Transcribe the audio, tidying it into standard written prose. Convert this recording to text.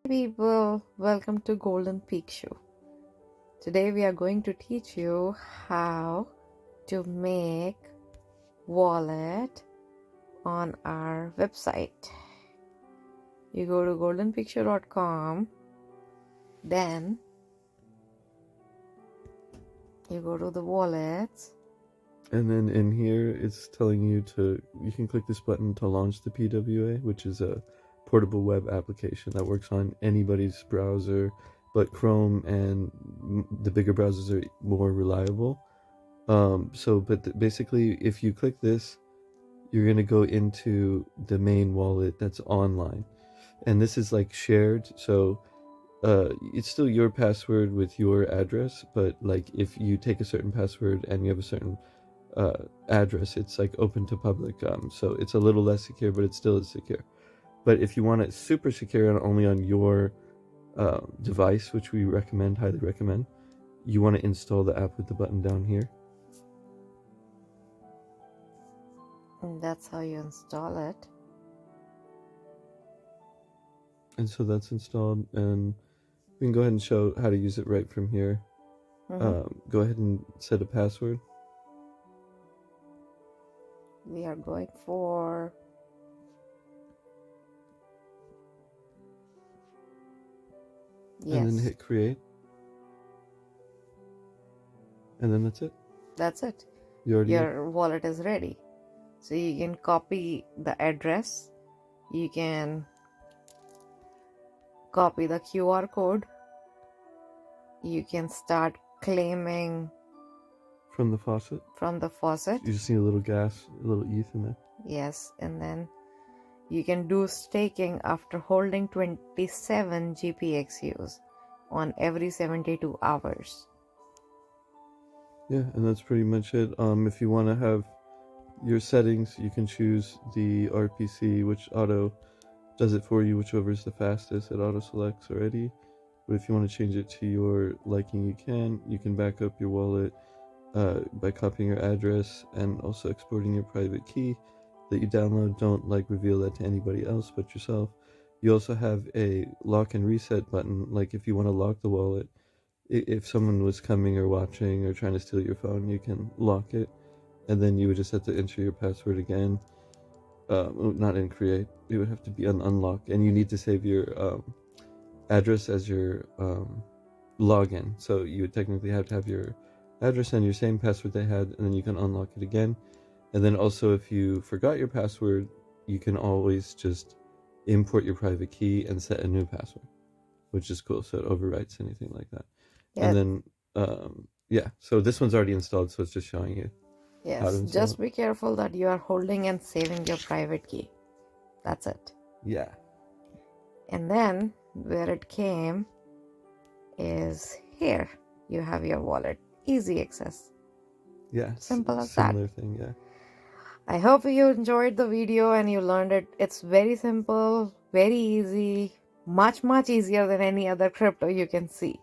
People, welcome to Golden Pixiu. Today we are going to teach you how to make wallet on our website. You go to goldenpixiu.com, then you go to the wallets. And then in here, it's telling you you can click this button to launch the PWA, which is a portable web application that works on anybody's browser, but Chrome and the bigger browsers are more reliable. Basically, if you click this, you're going to go into the main wallet that's online. And this is like shared, so it's still your password with your address, but like if you take a certain password and you have a certain address, it's like open to public, so it's a little less secure, but it still is secure. But if you want it super secure and only on your device, which we highly recommend, you want to install the app with the button down here. And that's how you install it. And so that's installed, and we can go ahead and show how to use it right from here. Go ahead and set a password. We are going for And then hit create. And then that's it. That's it. Your wallet is ready. So you can copy the address. You can copy the QR code. You can start claiming from the faucet. You just need a little gas, a little ETH in there. Yes, and then you can do staking after holding 27 GPXUs on every 72 hours. Yeah, and that's pretty much it. If you want to have your settings, you can choose the RPC, which auto does it for you, whichever is the fastest. It auto selects already. But if you want to change it to your liking, you can. You can back up your wallet by copying your address and also exporting your private key that you download. Don't reveal that to anybody else but yourself. You also have a lock and reset button, like if you want to lock the wallet. If someone was coming or watching or trying to steal your phone, you can lock it, and then you would just have to enter your password again. Not in create. It would have to be unlock, and you need to save your address as your login. So you would technically have to have your address and your same password they had, and then you can unlock it again. And then also, if you forgot your password, you can always just import your private key and set a new password, which is cool. So it overwrites anything like that. Yeah. And then so this one's already installed, so it's just showing you. Yes, just be careful that you are holding and saving your private key. That's it. Yeah. And then where it came is here. You have your wallet. Easy access. Yeah. Simple as that. Similar thing, yeah. I hope you enjoyed the video and you learned it. It's very simple, very easy, much easier than any other crypto you can see.